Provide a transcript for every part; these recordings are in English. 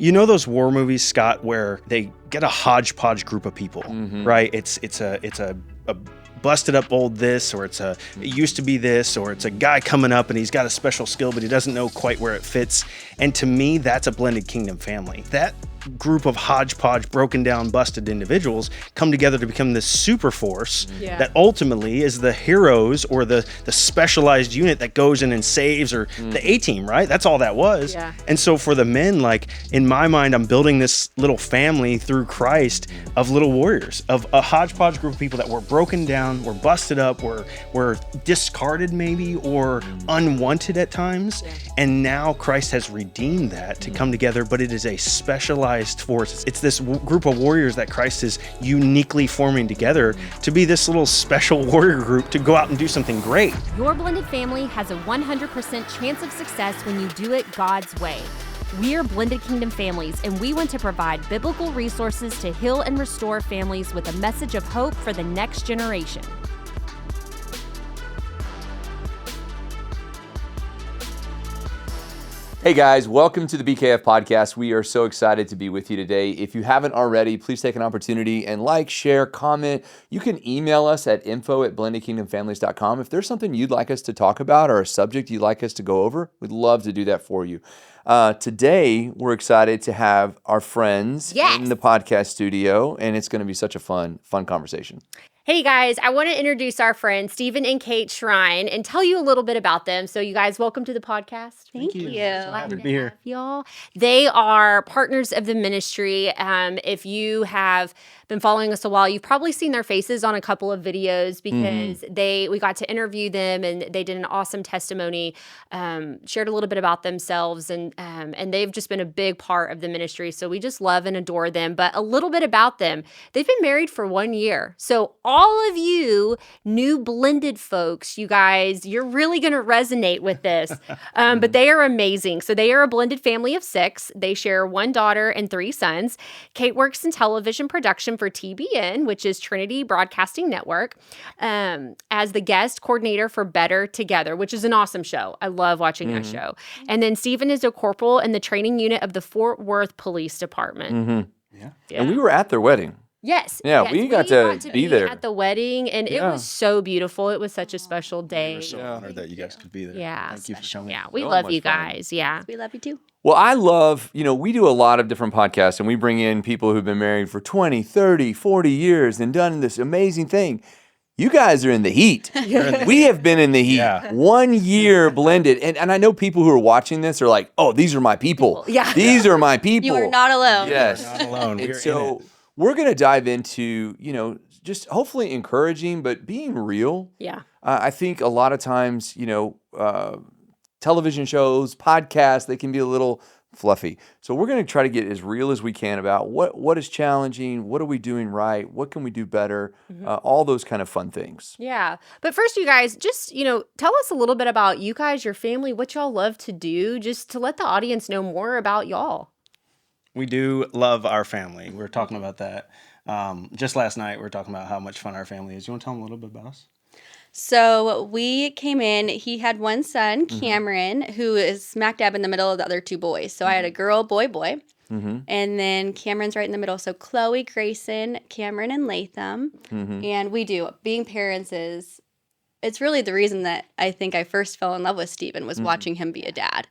You know those war movies, Scott, where they get a hodgepodge group of people, right? It's a busted up old this, or it used to be this, or it's a guy coming up and he's got a special skill, but he doesn't know quite where it fits. And to me, that's a blended kingdom family. That group of hodgepodge, broken down, busted individuals come together to become this super force that ultimately is the heroes or the specialized unit that goes in and saves, or the A-team, right? That's all that was. Yeah. And so for the men, like in my mind, I'm building this little family through Christ of little warriors, of a hodgepodge group of people that were broken down, were busted up, were discarded maybe, or unwanted at times. Yeah. And now Christ has redeemed that to come together, but it is a specialized force. It's this group of warriors that Christ is uniquely forming together to be this little special warrior group to go out and do something great. Your blended family has a 100% chance of success when you do it God's way. We're Blended Kingdom Families, and we want to provide biblical resources to heal and restore families with a message of hope for the next generation. Hey guys, welcome to the BKF podcast. We are so excited to be with you today. If you haven't already, please take an opportunity and like, share, comment. You can email us at info@blendedkingdomfamilies.com. If there's something you'd like us to talk about or a subject you'd like us to go over, we'd love to do that for you. Today, we're excited to have our friends in the podcast studio, and it's going to be such a fun conversation. Hey guys, I want to introduce our friends Stephen and Kate Srein and tell you a little bit about them. So you guys, welcome to the podcast. Thank you. So happy to be here. Y'all. They are partners of the ministry. If you have been following us a while, you've probably seen their faces on a couple of videos because we got to interview them and they did an awesome testimony, shared a little bit about themselves, and they've just been a big part of the ministry. So we just love and adore them. But a little bit about them. They've been married for 1 year. So all of you new blended folks, you guys, you're really going to resonate with this. But they are amazing. So they are a blended family of 6. They share 1 daughter and 3 sons. Kate works in television production for TBN, which is Trinity Broadcasting Network, as the guest coordinator for Better Together, which is an awesome show. I love watching that show. And then Stephen is a corporal in the training unit of the Fort Worth Police Department. Yeah. And we were at their wedding. Yes. Yeah, we got to be there at the wedding, and it was so beautiful. It was such a special day. We're so honored that you guys could be there. Yeah. Thank you for showing. Yeah, we love you guys. Yeah. We love you too. Well, I love, we do a lot of different podcasts, and we bring in people who've been married for 20, 30, 40 years and done this amazing thing. You guys are in the heat. We have been in the heat. 1 year blended. And I know people who are watching this are like, oh, these are my people. Yeah. These are my people. You are not alone. Yes. Not alone. And so we're going to dive into, just hopefully encouraging, but being real. Yeah. I think a lot of times, television shows, podcasts, they can be a little fluffy. So we're going to try to get as real as we can about what is challenging, what are we doing right, what can we do better, all those kind of fun things. Yeah. But first, you guys, just, tell us a little bit about you guys, your family, what y'all love to do, just to let the audience know more about y'all. We do love our family. We were talking about that. Just last night, we were talking about how much fun our family is. You want to tell them a little bit about us? So we came in, he had 1 son, Cameron, who is smack dab in the middle of the other 2 boys. So I had a girl, boy. And then Cameron's right in the middle. So Chloe, Grayson, Cameron, and Latham. And we do. Being parents it's really the reason that I think I first fell in love with Stephen was watching him be a dad.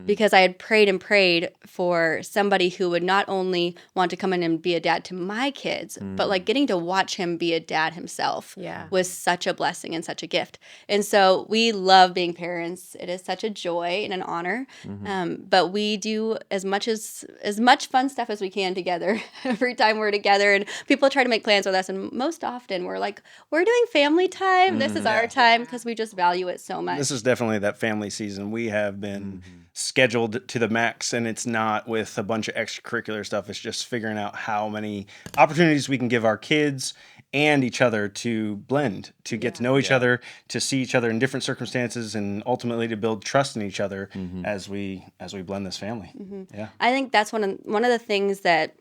Because I had prayed for somebody who would not only want to come in and be a dad to my kids, but like getting to watch him be a dad himself was such a blessing and such a gift. And so we love being parents. It is such a joy and an honor. But we do as much fun stuff as we can together every time we're together. And people try to make plans with us. And most often we're like, we're doing family time. This is our time because we just value it so much. This is definitely that family season. We have been scheduled to the max, and it's not with a bunch of extracurricular stuff. It's just figuring out how many opportunities we can give our kids and each other to blend, to get to know each other, to see each other in different circumstances, and ultimately to build trust in each other as we blend this family. Yeah, I think that's one of the things that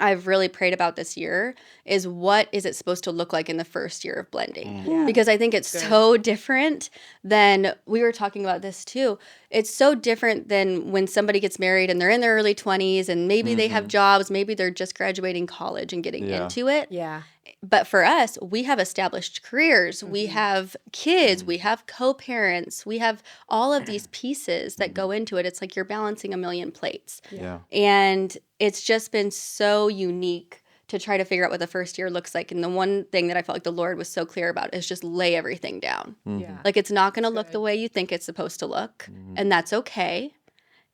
I've really prayed about this year is what is it supposed to look like in the first year of blending? Because I think it's so different than, we were talking about this too, it's so different than when somebody gets married and they're in their early 20s and maybe they have jobs, maybe they're just graduating college and getting into it. Yeah. But for us, we have established careers, we have kids, we have co-parents, we have all of these pieces that go into it. It's like you're balancing a million plates. Yeah. And it's just been so unique to try to figure out what the first year looks like. And the one thing that I felt like the Lord was so clear about is just lay everything down. Yeah. Like, it's not going to look the way you think it's supposed to look, and that's okay.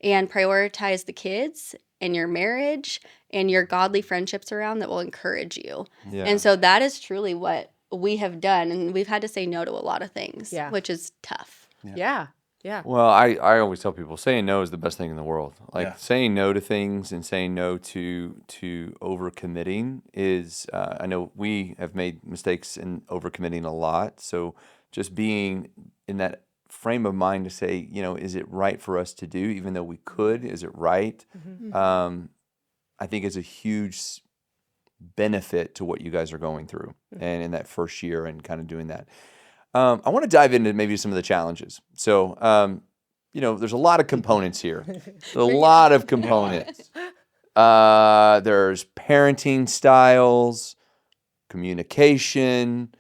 And prioritize the kids and your marriage and your godly friendships around that will encourage you. Yeah. And so that is truly what we have done. And we've had to say no to a lot of things, Yeah. which is tough. Yeah. Yeah. Well, I always tell people saying no is the best thing in the world. Like Yeah. saying no to things and saying no to overcommitting is. I know we have made mistakes in overcommitting a lot. So just being in that frame of mind to say, is it right for us to do? Even though we could, is it right? I think is a huge benefit to what you guys are going through, and in that first year and kind of doing that. I want to dive into maybe some of the challenges. So, there's a lot of components here. There's a lot of components. There's parenting styles, communication,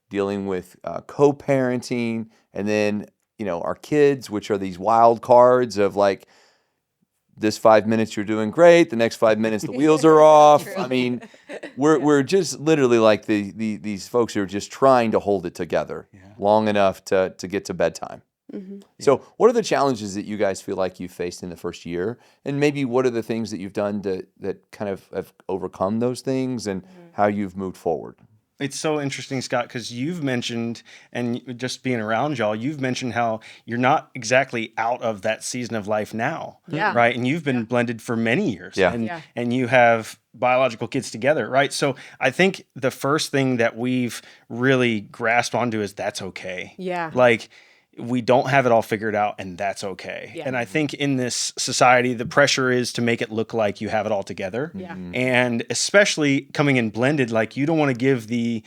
dealing with co-parenting, and then, our kids, which are these wild cards of like, this 5 minutes you're doing great, the next 5 minutes the wheels are off. I mean, we're just literally like these folks who are just trying to hold it together long enough to get to bedtime. So what are the challenges that you guys feel like you faced in the first year? And maybe what are the things that you've done that kind of have overcome those things and how you've moved forward? It's so interesting, Scott, because you've mentioned, and just being around y'all, you've mentioned how you're not exactly out of that season of life now, Yeah. right? And you've been blended for many years, Yeah. and you have biological kids together, right? So I think the first thing that we've really grasped onto is that's okay. Yeah. Like, we don't have it all figured out, and that's okay. Yeah. And I think in this society, the pressure is to make it look like you have it all together. Yeah. And especially coming in blended, like you don't want to give the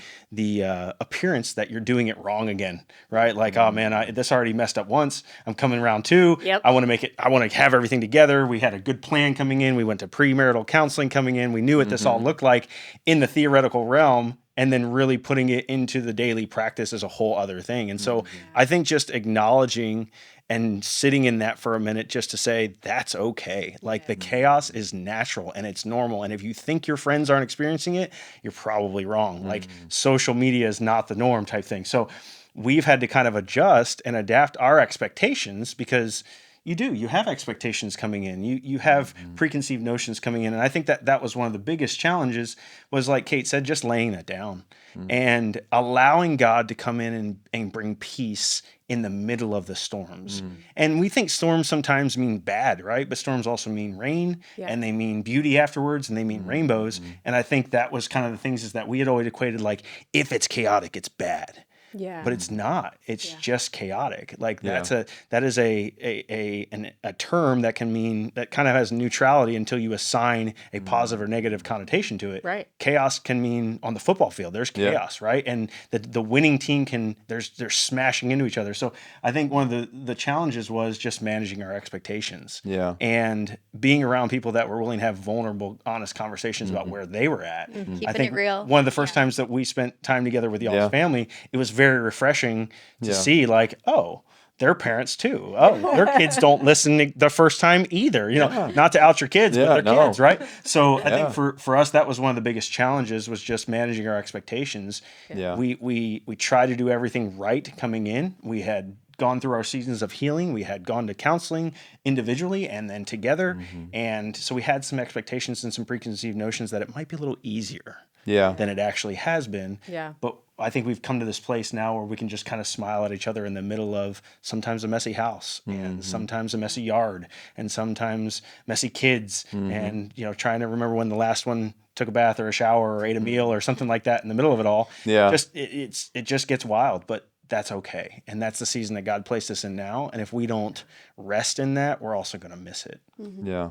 appearance that you're doing it wrong again, right? Like, oh man, this already messed up once. I'm coming around two. Yep. I want to have everything together. We had a good plan coming in. We went to premarital counseling coming in. We knew what this all looked like in the theoretical realm. And then really putting it into the daily practice is a whole other thing. And so I think just acknowledging and sitting in that for a minute just to say, that's okay. Like the chaos is natural and it's normal. And if you think your friends aren't experiencing it, you're probably wrong. Like social media is not the norm type thing. So we've had to kind of adjust and adapt our expectations because you have expectations coming in. You have preconceived notions coming in. And I think that was one of the biggest challenges was, like Kate said, just laying that down and allowing God to come in and bring peace in the middle of the storms. And we think storms sometimes mean bad, right? But storms also mean rain and they mean beauty afterwards and they mean rainbows. And I think that was kind of the things is that we had always equated like, if it's chaotic, it's bad. Yeah. But it's not. It's just chaotic. Like that is a term that can mean that kind of has neutrality until you assign a positive or negative connotation to it. Right. Chaos can mean on the football field. There's chaos, right? And the winning team they're smashing into each other. So I think one of the challenges was just managing our expectations. Yeah. And being around people that were willing to have vulnerable, honest conversations about where they were at. Keeping I think it real. one of the first times that we spent time together with y'all's family, it was very refreshing to see like, oh, they're parents too. Oh, their kids don't listen the first time either. Not to out your kids, but they're kids, right? So I think for us, that was one of the biggest challenges was just managing our expectations. Yeah. We try to do everything right coming in. We had gone through our seasons of healing. We had gone to counseling individually and then together. And so we had some expectations and some preconceived notions that it might be a little easier than it actually has been. Yeah. But I think we've come to this place now where we can just kind of smile at each other in the middle of sometimes a messy house and sometimes a messy yard and sometimes messy kids and, trying to remember when the last one took a bath or a shower or ate a meal or something like that in the middle of it all. Yeah. It just gets wild, but that's okay. And that's the season that God placed us in now. And if we don't rest in that, we're also going to miss it. Yeah.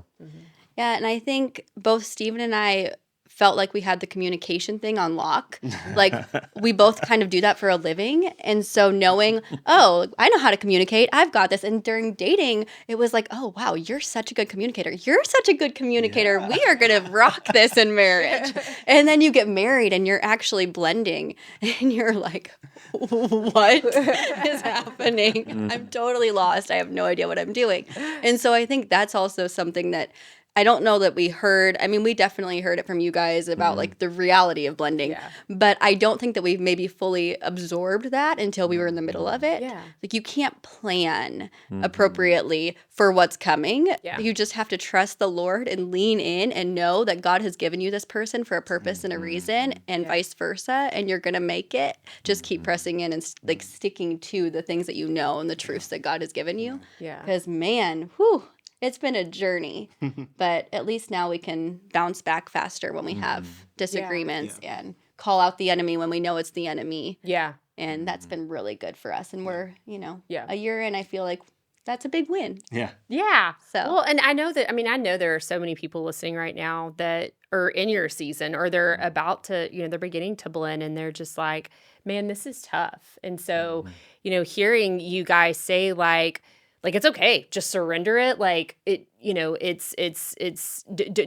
Yeah, and I think both Stephen and I felt like we had the communication thing on lock. Like we both kind of do that for a living. And so knowing, oh, I know how to communicate. I've got this. And during dating, it was like, oh, wow, you're such a good communicator. You're such a good communicator. Yeah. We are going to rock this in marriage. And then you get married and you're actually blending and you're like, what is happening? I'm totally lost. I have no idea what I'm doing. And so I think that's also something that I don't know that we heard. I mean, we definitely heard it from you guys about like the reality of blending, but I don't think that we've maybe fully absorbed that until we were in the middle of it. Yeah. Like you can't plan appropriately for what's coming. Yeah. You just have to trust the Lord and lean in and know that God has given you this person for a purpose and a reason and vice versa. And you're going to make it. Just keep pressing in and like sticking to the things that you know and the truths that God has given you. Yeah. Because man, whew. It's been a journey, but at least now we can bounce back faster when we have disagreements and call out the enemy when we know it's the enemy. Yeah. And that's been really good for us. And we're, a year in, I feel like that's a big win. Yeah. Yeah. So, well, and I know there are so many people listening right now that are in your season or they're about to, they're beginning to blend and they're just like, man, this is tough. And so, hearing you guys say like it's okay, just surrender it. Like it,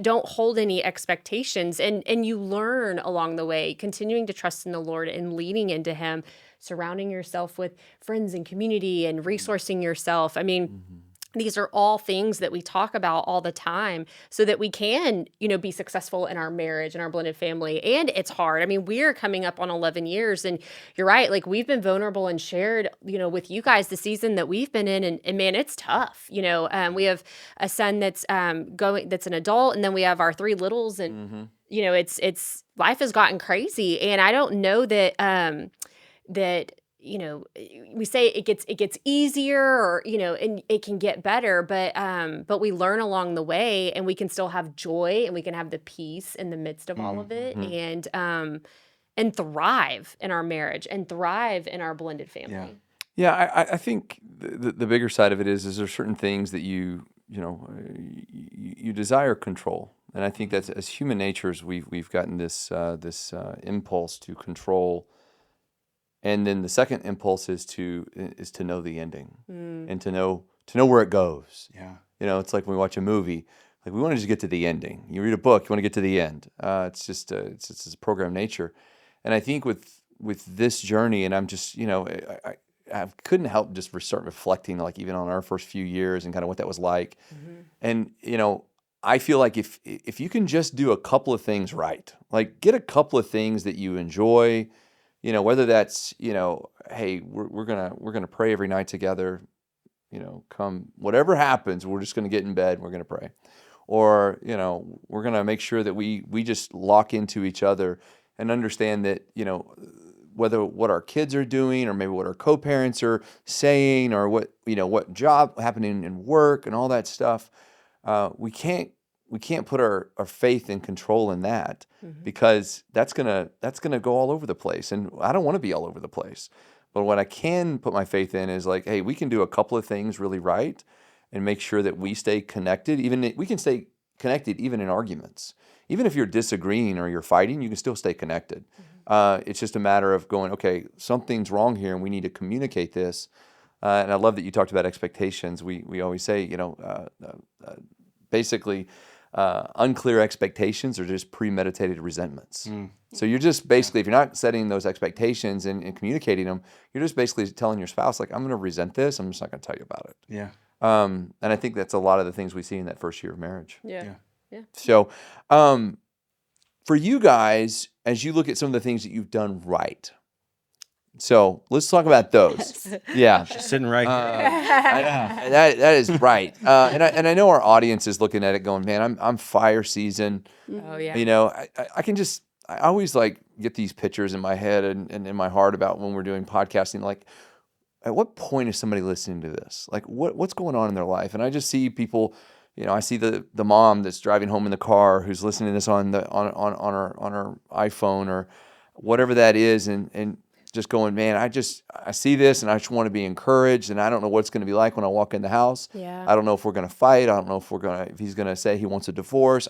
don't hold any expectations and you learn along the way, continuing to trust in the Lord and leaning into Him, surrounding yourself with friends and community and resourcing yourself. I mean, these are all things that we talk about all the time so that we can, be successful in our marriage and our blended family. And it's hard. I mean, we're coming up on 11 years and you're right. Like we've been vulnerable and shared, with you guys the season that we've been in and man, it's tough. We have a son that's that's an adult and then we have our 3 littles and, it's life has gotten crazy. And I don't know that, we say it gets easier or, and it can get better, but we learn along the way and we can still have joy and we can have the peace in the midst of all of it and thrive in our marriage and thrive in our blended family. Yeah, I think the bigger side of it is there certain things that you desire control. And I think that's as human natures, we've gotten this impulse to control. And then the second impulse is to know the ending and to know where it goes. Yeah. It's like when we watch a movie, like we want to just get to the ending. You read a book, you want to get to the end. It's just it's a program nature. And I think with this journey, and I'm just, I couldn't help just start reflecting like even on our first few years and kind of what that was like. And, I feel like if you can just do a couple of things right, like get a couple of things that you enjoy, whether that's, hey, we're gonna pray every night together, come whatever happens, we're just gonna get in bed and we're gonna pray, or we're gonna make sure that we just lock into each other and understand that whether what our kids are doing or maybe what our co-parents are saying or what job happening in work and all that stuff, we can't put our faith and control in that because that's gonna go all over the place, and I don't want to be all over the place. But what I can put my faith in is like, hey, we can do a couple of things really right, and make sure that we stay connected. We can stay connected even in arguments. Even if you're disagreeing or you're fighting, you can still stay connected. It's just a matter of going, okay, something's wrong here, and we need to communicate this. And I love that you talked about expectations. We always say, basically. Unclear expectations are just premeditated resentments. So you're just basically, if you're not setting those expectations and communicating them, you're just basically telling your spouse, like, I'm going to resent this. I'm just not going to tell you about it. Yeah. And I think that's a lot of the things we see in that first year of marriage. Yeah. So for you guys, as you look at some of the things that you've done right, so let's talk about those. Yeah, she's sitting right here. That is right. And I know our audience is looking at it, going, "Man, I'm fire season." Oh yeah. I always like get these pictures in my head and in my heart about when we're doing podcasting. Like, at what point is somebody listening to this? Like, what's going on in their life? And I just see people. I see the mom that's driving home in the car who's listening to this on her iPhone or whatever that is, and just going, man, I see this and I just want to be encouraged, and I don't know what it's going to be like when I walk in the house. Yeah. I don't know if we're going to fight. I don't know if he's going to say he wants a divorce.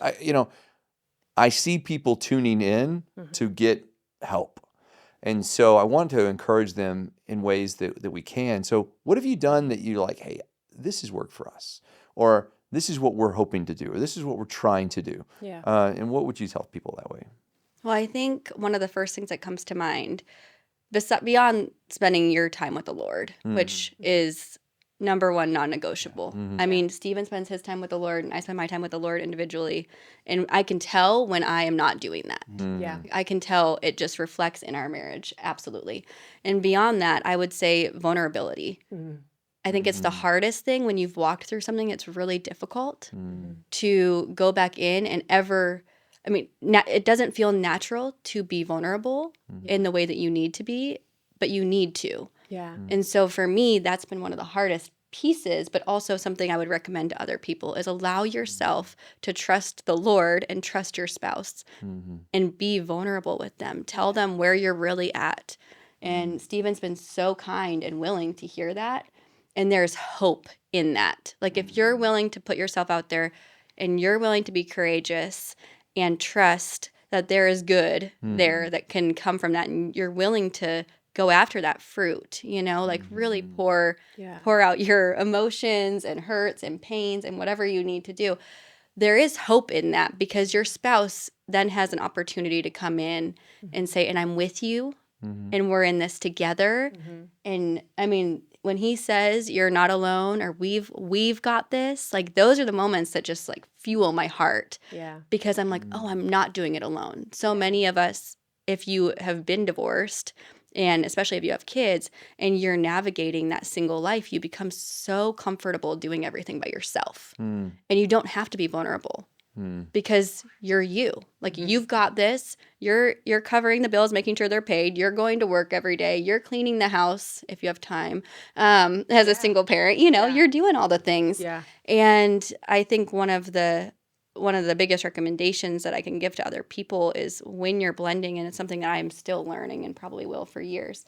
I see people tuning in to get help. And so I want to encourage them in ways that we can. So what have you done that you're like, hey, this has worked for us? Or this is what we're hoping to do, or this is what we're trying to do. Yeah. And what would you tell people that way? Well, I think one of the first things that comes to mind, beyond spending your time with the Lord, which is number one non-negotiable. I mean, Stephen spends his time with the Lord, and I spend my time with the Lord individually, and I can tell when I am not doing that. Yeah. I can tell it just reflects in our marriage, absolutely. And beyond that, I would say vulnerability. I think it's the hardest thing when you've walked through something that's really difficult to go back in and it doesn't feel natural to be vulnerable in the way that you need to be, but you need to. Yeah. And so for me, that's been one of the hardest pieces, but also something I would recommend to other people is allow yourself to trust the Lord and trust your spouse and be vulnerable with them. Tell them where you're really at. And Stephen's been so kind and willing to hear that. And there's hope in that. Like if you're willing to put yourself out there and you're willing to be courageous and trust that there is good there that can come from that, and you're willing to go after that fruit, like really pour out your emotions and hurts and pains and whatever you need to do. There is hope in that because your spouse then has an opportunity to come in and say, and I'm with you and we're in this together. And I mean, when he says you're not alone or we've got this, like those are the moments that just like fuel my heart. Yeah. Because I'm like, oh, I'm not doing it alone. So many of us, if you have been divorced, and especially if you have kids and you're navigating that single life, you become so comfortable doing everything by yourself. And you don't have to be vulnerable because you're you. Like you've got this. You're covering the bills, making sure they're paid. You're going to work every day. You're cleaning the house if you have time. As a single parent, you're doing all the things. Yeah. And I think one of the biggest recommendations that I can give to other people is when you're blending, and it's something that I'm still learning and probably will for years,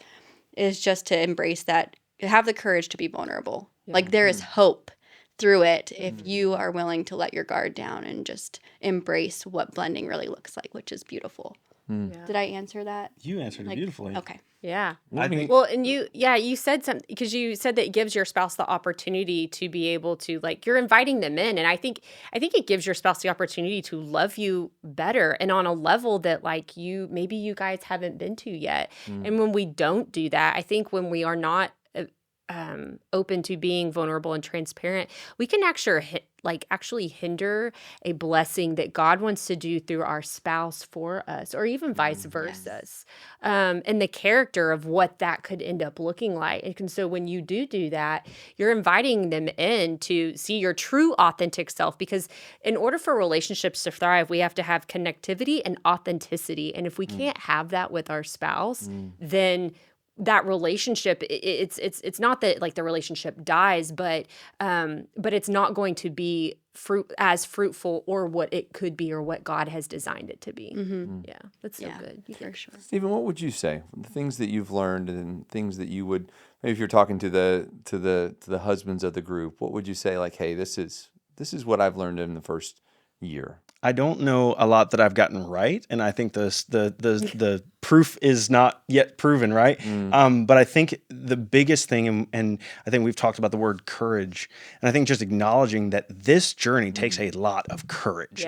is just to embrace that, have the courage to be vulnerable. Yeah. Like there is hope through it if you are willing to let your guard down and just embrace what blending really looks like, which is beautiful. Yeah. Did I answer that? You answered it beautifully. Okay. Yeah. I think, well, and you said something because you said that it gives your spouse the opportunity to be able to, like, you're inviting them in. And I think it gives your spouse the opportunity to love you better and on a level that like maybe you guys haven't been to yet. And when we don't do that, I think when we are not open to being vulnerable and transparent, we can actually hinder a blessing that God wants to do through our spouse for us, or even vice versa. And the character of what that could end up looking like. And so when you do that, you're inviting them in to see your true authentic self, because in order for relationships to thrive, we have to have connectivity and authenticity. And if we can't have that with our spouse, then that relationship, it's not that like the relationship dies, but it's not going to be fruitful or what it could be or what God has designed it to be. Yeah, that's so good. For sure. Stephen, what would you say? The things that you've learned and things that you would, maybe if you're talking to the husbands of the group, what would you say? Like, hey, this is what I've learned in the first year. I don't know a lot that I've gotten right, and I think the proof is not yet proven, right? But I think the biggest thing, and I think we've talked about the word courage, and I think just acknowledging that this journey takes a lot of courage,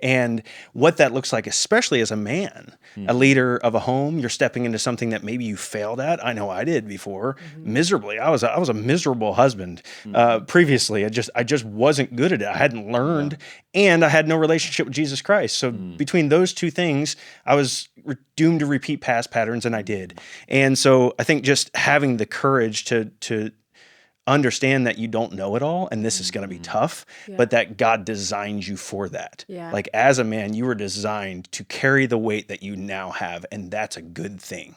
and what that looks like, especially as a man, a leader of a home. You're stepping into something that maybe you failed at. I know I did before, miserably. I was a miserable husband previously. I just wasn't good at it. I hadn't learned, and I had no relationship with Jesus Christ. So between those two things, I was doomed to repeat past patterns, and I did. And so I think just having the courage to understand that you don't know it all, and this is going to be tough, but that God designed you for that. Like as a man, you were designed to carry the weight that you now have, and that's a good thing.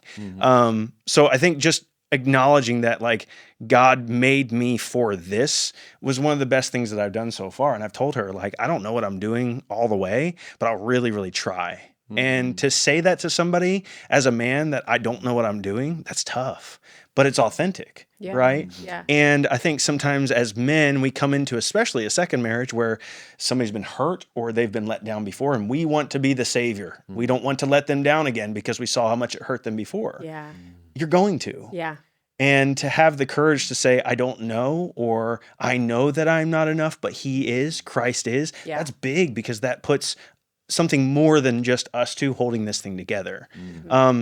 So I think just acknowledging that like God made me for this was one of the best things that I've done so far. And I've told her like, I don't know what I'm doing all the way, but I'll really, really try. And to say that to somebody as a man that I don't know what I'm doing, that's tough, but it's authentic, Yeah. right? Yeah. And I think sometimes as men, we come into especially a second marriage where somebody's been hurt or they've been let down before, and we want to be the savior. We don't want to let them down again because we saw how much it hurt them before. Yeah. You're going to. Yeah. And to have the courage to say, I don't know, or I know that I'm not enough, but he is, Christ is, Yeah. that's big because that puts something more than just us two holding this thing together.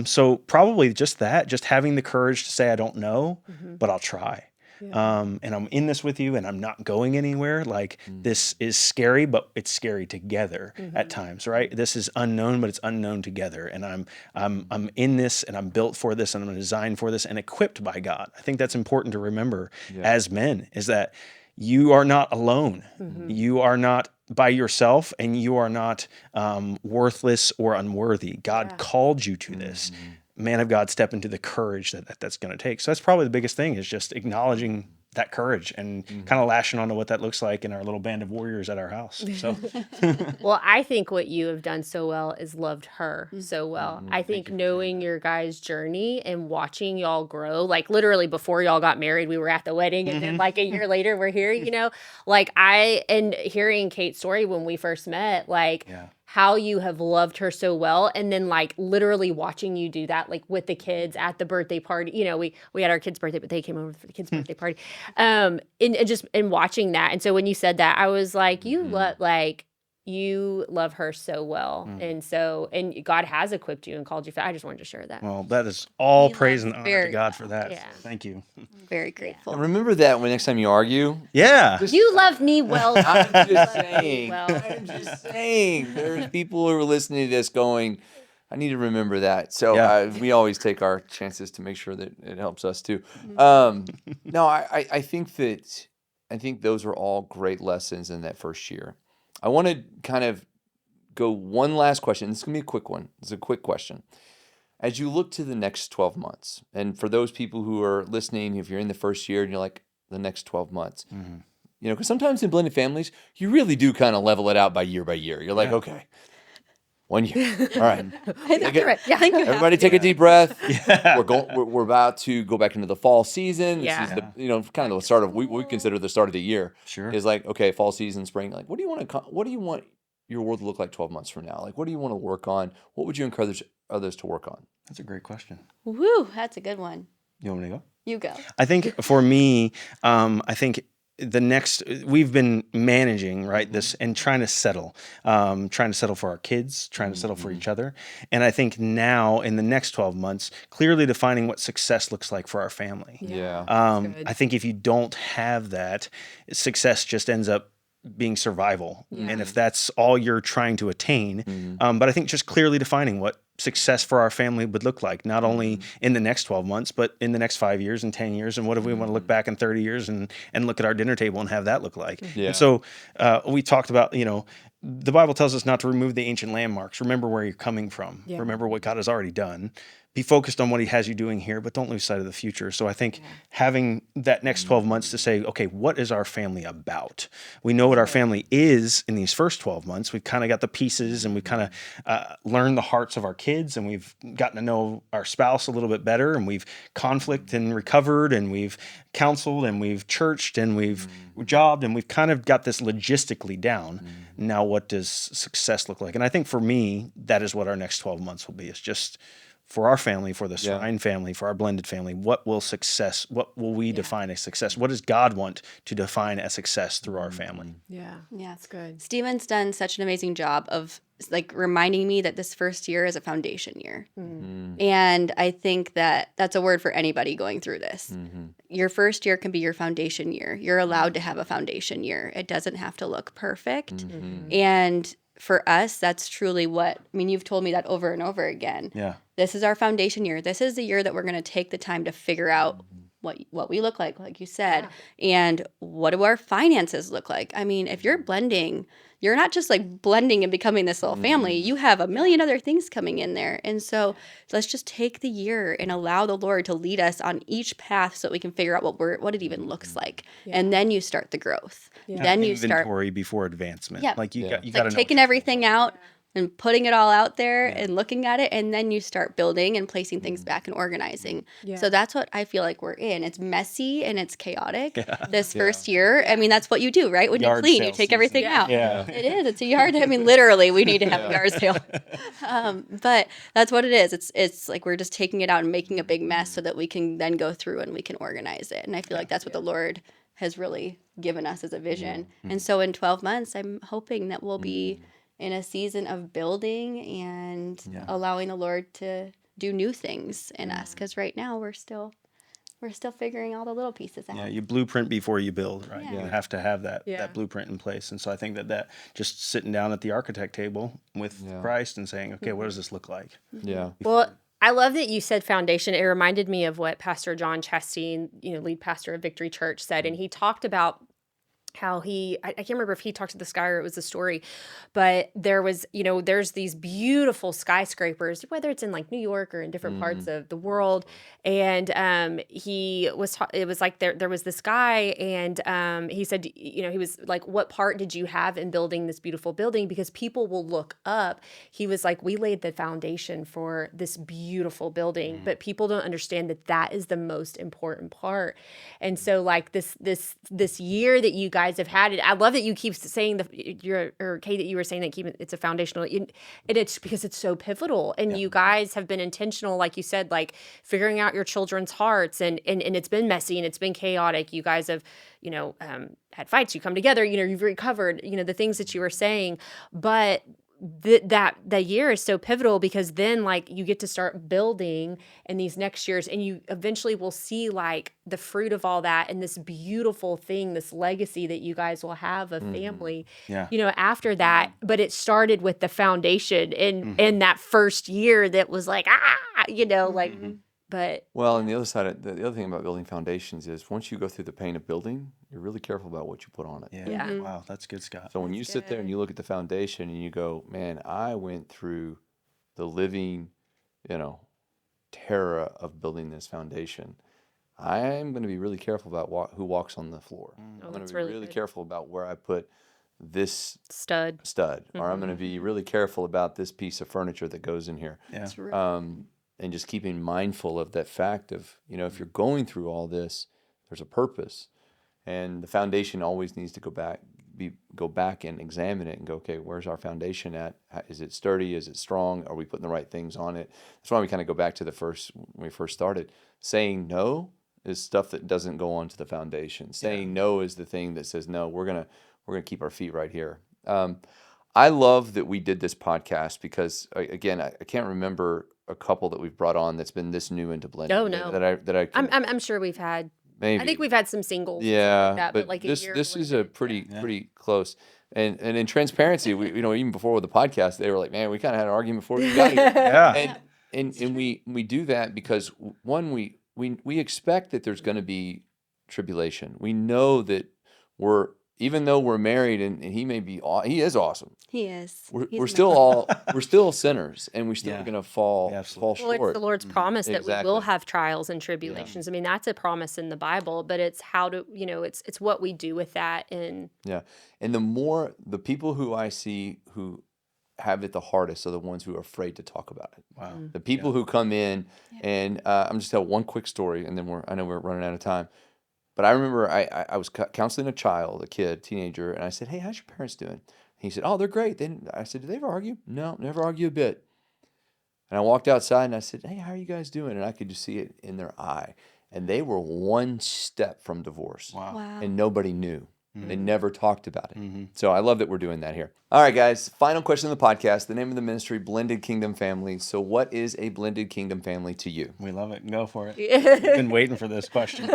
So probably just that, just having the courage to say, I don't know, but I'll try. And I'm in this with you and I'm not going anywhere. Like this is scary, but it's scary together at times, right? This is unknown, but it's unknown together. And I'm in this and I'm built for this and I'm designed for this and equipped by God. I think that's important to remember as men is that you are not alone. You are not by yourself and you are not worthless or unworthy. God called you to this. Man of God, step into the courage that's going to take. So that's probably the biggest thing is just acknowledging that courage and kind of lashing onto what that looks like in our little band of warriors at our house. So, Well, I think what you have done so well is loved her so well. I think knowing your guys' journey and watching y'all grow, like literally before y'all got married, we were at the wedding and then like a year later we're here, and hearing Kate's story when we first met, like how you have loved her so well. And then like literally watching you do that, like with the kids at the birthday party, we had our kids' birthday, but they came over for the kids' birthday party. And watching that. And so when you said that, I was like, you love her so well. And God has equipped you and called you. I just wanted to share that. well, that is all He praise loves and honor to very God well. for that. Yeah. So thank you. Very grateful. And remember that when next time you argue. Yeah. You love me well. I'm just saying. Well. I'm just saying. There's people who are listening to this going, I need to remember that. So we always take our chances to make sure that it helps us too. No, I think those are all great lessons in that first year. I want to kind of go one last question. This is going to be a quick one. It's a quick question. As you look to the next 12 months, and for those people who are listening, if you're in the first year and you're like, the next 12 months, because sometimes in blended families, you really do kind of level it out by year. You're like, okay, 1 year. All right. Everybody take a deep breath. We're about to go back into the fall season. This is the kind of the start of we consider the start of the year. Sure. Is like, okay, fall season, spring. Like, what do you want your world to look like 12 months from now? Like, what do you want to work on? What would you encourage others to work on? That's a great question. Woo, that's a good one. You want me to go? You go. I think for me, we've been managing, right, this and trying to settle for our kids, trying to settle for each other. And I think now in the next 12 months, clearly defining what success looks like for our family. Yeah. I think if you don't have that, success just ends up being survival. And if that's all you're trying to attain, but I think just clearly defining what success for our family would look like, not only in the next 12 months, but in the next 5 years and 10 years. And what if we want to look back in 30 years and look at our dinner table and have that look like? Yeah. And so we talked about, the Bible tells us not to remove the ancient landmarks. Remember where you're coming from. Yeah. Remember what God has already done. Be focused on what he has you doing here, but don't lose sight of the future. So I think having that next 12 months to say, okay, what is our family about? We know what our family is in these first 12 months. We've kind of got the pieces and we've kind of learned the hearts of our kids and we've gotten to know our spouse a little bit better and we've conflict and recovered and we've counseled and we've churched and we've jobbed and we've kind of got this logistically down. Now, what does success look like? And I think for me, that is what our next 12 months will be. It's just for our family, for the Srein family, for our blended family, what will we define as success? What does God want to define as success through our family? Yeah, that's good. Stephen's done such an amazing job of like reminding me that this first year is a foundation year. And I think that that's a word for anybody going through this. Your first year can be your foundation year. You're allowed to have a foundation year. It doesn't have to look perfect. And for us, that's truly you've told me that over and over again. Yeah. This is our foundation year. This is the year that we're going to take the time to figure out what we look like you said, and what do our finances look like? I mean, if you're blending, you're not just like blending and becoming this little family. You have a million other things coming in there. And so let's just take the year and allow the Lord to lead us on each path so that we can figure out what it even looks like. And then you start the growth. Then you start inventory before advancement. Yeah. Like you got to taking everything out, and putting it all out there and looking at it, and then you start building and placing things back and organizing. Yeah. So that's what I feel like we're in. It's messy and it's chaotic this first year. I mean, that's what you do, right? When Yard you clean, you sale take everything season. out. Yeah. It is. It's a yard. I mean, literally, we need to have a yard sale. But that's what it is. It's like we're just taking it out and making a big mess so that we can then go through and we can organize it. And I feel like that's what the Lord has really given us as a vision. And so in 12 months, I'm hoping that we'll be in a season of building and allowing the Lord to do new things in us. Because right now we're still figuring all the little pieces out. Yeah, you blueprint before you build, right? Yeah. You have to have that Yeah. that blueprint in place. And so I think that just sitting down at the architect table with Christ and saying, okay, what does this look like? Yeah. Well, I love that you said foundation. It reminded me of what Pastor John Chastain, lead pastor of Victory Church, said. And he talked about how I can't remember if he talked to the sky or it was a story, but there was, there's these beautiful skyscrapers, whether it's in like New York or in different parts of the world. And it was like there was this guy and he said, he was like, what part did you have in building this beautiful building? Because people will look up. He was like, we laid the foundation for this beautiful building, but people don't understand that is the most important part. And so like this year that you guys have had it. I love that you keep saying Kate, that you were saying that it's a foundational. It's because it's so pivotal, and you guys have been intentional, like you said, like figuring out your children's hearts, and it's been messy and it's been chaotic. You guys have, had fights. You come together. You've recovered. The things that you were saying, but that year is so pivotal because then like you get to start building in these next years and you eventually will see like the fruit of all that and this beautiful thing, this legacy that you guys will have of family, after that. But it started with the foundation in that first year that was like, but Well, and the other side, the other thing about building foundations is once you go through the pain of building, you're really careful about what you put on it. Yeah. Wow, that's good, Scott. So when you sit there and you look at the foundation and you go, man, I went through the living, terror of building this foundation. I'm going to be really careful about who walks on the floor. I'm going to be really careful about where I put this stud, or I'm going to be really careful about this piece of furniture that goes in here. Yeah. And just keeping mindful of that fact of, if you're going through all this, there's a purpose. And the foundation always needs to go back and examine it and go, okay, where's our foundation at? Is it sturdy? Is it strong? Are we putting the right things on it? That's why we kind of go back to when we first started. Saying no is stuff that doesn't go onto the foundation. Saying no is the thing that says, no, we're gonna keep our feet right here. I love that we did this podcast because, again, I can't remember a couple that we've brought on that's been this new into blending. Oh, no. I'm sure we've had. Maybe. I think we've had some singles. Yeah, like that, but like this a year. is a pretty close. And in transparency, we even before with the podcast, they were like, man, we kind of had an argument before we got here. Yeah. And we do that because one, we expect that there's going to be tribulation. We know that even though we're married and he is awesome. He is. We're still sinners and we're still going to fall short. Well, it's the Lord's promise that we will Exactly. have trials and tribulations. I mean, that's a promise in the Bible, but it's how to, it's what we do with that. And the people who I see who have it the hardest are the ones who are afraid to talk about it. Wow. The people who come in and I'm just tell one quick story and then I know we're running out of time. But I remember I was counseling a teenager, and I said, hey, how's your parents doing? He said, oh, they're great. I said, do they ever argue? No, never argue a bit. And I walked outside, and I said, hey, how are you guys doing? And I could just see it in their eye. And they were one step from divorce. Wow. And nobody knew. They never talked about it. So I love that we're doing that here. All right, guys. Final question of the podcast. The name of the ministry, Blended Kingdom Family. So what is a blended kingdom family to you? We love it. Go for it. We've been waiting for this question.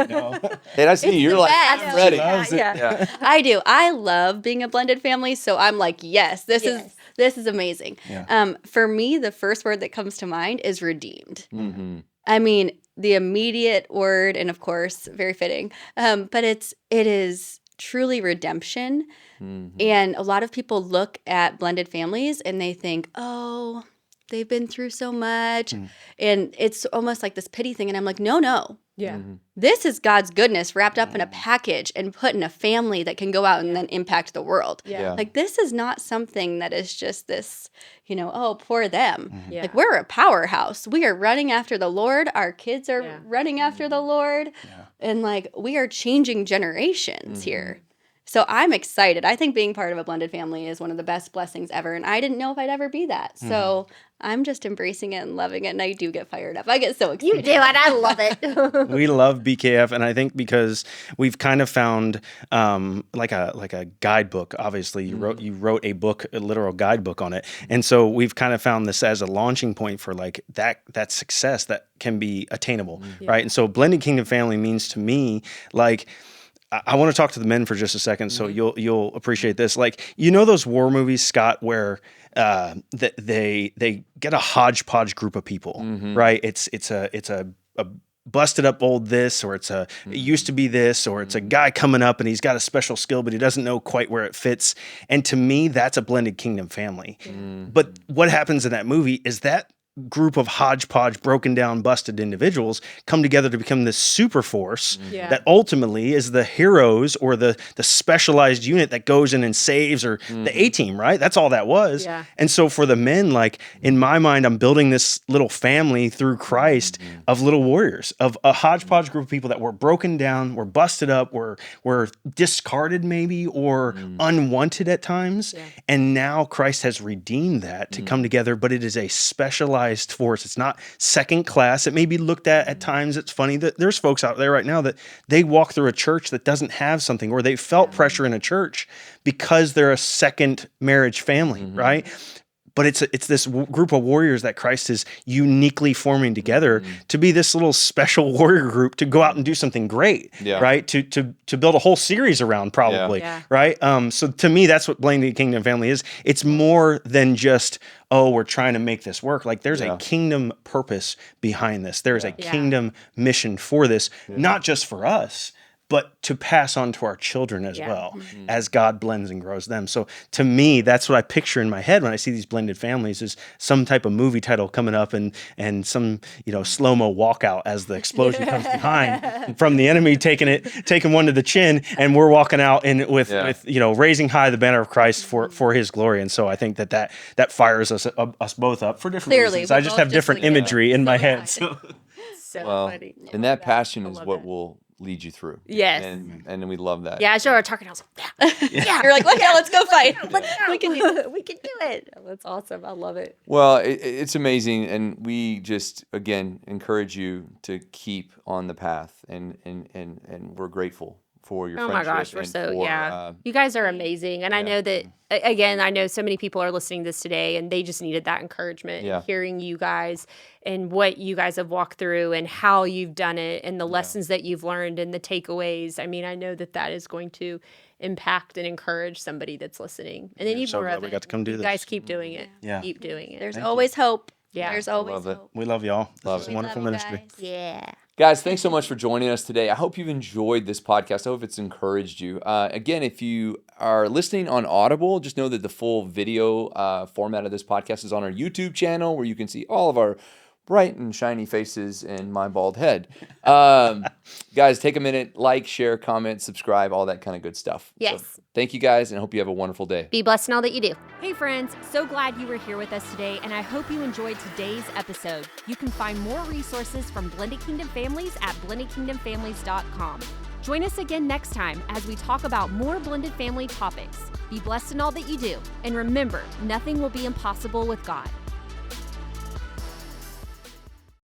Hey, I see you're like, I'm ready. Yeah. I do. I love being a blended family. So I'm like, yes, this is amazing. Yeah. For me, the first word that comes to mind is redeemed. Mm-hmm. I mean, the immediate word, and of course, very fitting. But it is truly redemption. And a lot of people look at blended families and they think, oh, they've been through so much. And it's almost like this pity thing. And I'm like, no. Yeah. This is God's goodness wrapped up in a package and put in a family that can go out and then impact the world. Yeah. Like, this is not something that is just this, oh, poor them. Yeah. Like, we're a powerhouse. We are running after the Lord. Our kids are running after the Lord. Yeah. And, like, we are changing generations here. So I'm excited. I think being part of a blended family is one of the best blessings ever. And I didn't know if I'd ever be that. So I'm just embracing it and loving it. And I do get fired up. I get so excited. You do, and I love it. We love BKF, and I think because we've kind of found like a guidebook. Obviously, you wrote a book, a literal guidebook on it, and so we've kind of found this as a launching point for like that success that can be attainable, right? And so, blended kingdom family means to me like. I want to talk to the men for just a second, so you'll appreciate this. Like, those war movies, Scott, where they get a hodgepodge group of people, right? It's a busted up old this, or it used to be this, or it's a guy coming up and he's got a special skill, but he doesn't know quite where it fits. And to me, that's a blended kingdom family. But what happens in that movie is that group of hodgepodge, broken down, busted individuals come together to become this super force that ultimately is the heroes or the specialized unit that goes in and saves, or the A-team, right? That's all that was. Yeah. And so for the men, like in my mind, I'm building this little family through Christ of little warriors, of a hodgepodge group of people that were broken down, were busted up, were discarded maybe, or unwanted at times. Yeah. And now Christ has redeemed that to come together, but it is a specialized force. It's not second class. It may be looked at times. It's funny that there's folks out there right now that they walk through a church that doesn't have something, or they felt pressure in a church because they're a second marriage family, right? But it's this group of warriors that Christ is uniquely forming together to be this little special warrior group to go out and do something great, right? To build a whole series around, probably, right? So to me, that's what blended kingdom family is. It's more than just, we're trying to make this work. Like, there's a kingdom purpose behind this. There's a kingdom mission for this, not just for us, but to pass on to our children as well, as God blends and grows them. So to me, that's what I picture in my head when I see these blended families, is some type of movie title coming up and some, slow-mo walkout as the explosion comes behind from the enemy taking one to the chin, and we're walking out with raising high the banner of Christ for his glory. And so I think that fires us both up for different reasons. I just have different imagery in my head. So funny. And that passion is what will lead you through. Yes. And we love that. Yeah, I started talking. I was like, yeah. You're like, let's go fight. We can do it. That's awesome. I love it. Well, it's amazing. And we just, again, encourage you to keep on the path. And we're grateful for your friendship. Oh my gosh, we're so, you guys are amazing. And I know that, again, I know so many people are listening to this today and they just needed that encouragement, hearing you guys and what you guys have walked through and how you've done it and the lessons that you've learned and the takeaways. I mean, I know that is going to impact and encourage somebody that's listening. And then even more we got to come do this. You guys keep doing it. Yeah. Keep doing it. There's always hope. Yeah. There's always hope. We love y'all. It's a wonderful ministry. Guys. Yeah. Guys, thanks so much for joining us today. I hope you've enjoyed this podcast. I hope it's encouraged you. Again, if you are listening on Audible, just know that the full video format of this podcast is on our YouTube channel, where you can see all of our bright and shiny faces and my bald head. Guys, take a minute, like, share, comment, subscribe, all that kind of good stuff. Yes. So, thank you guys, and I hope you have a wonderful day. Be blessed in all that you do. Hey friends, so glad you were here with us today, and I hope you enjoyed today's episode. You can find more resources from Blended Kingdom Families at blendedkingdomfamilies.com. Join us again next time as we talk about more blended family topics. Be blessed in all that you do, and remember, nothing will be impossible with God.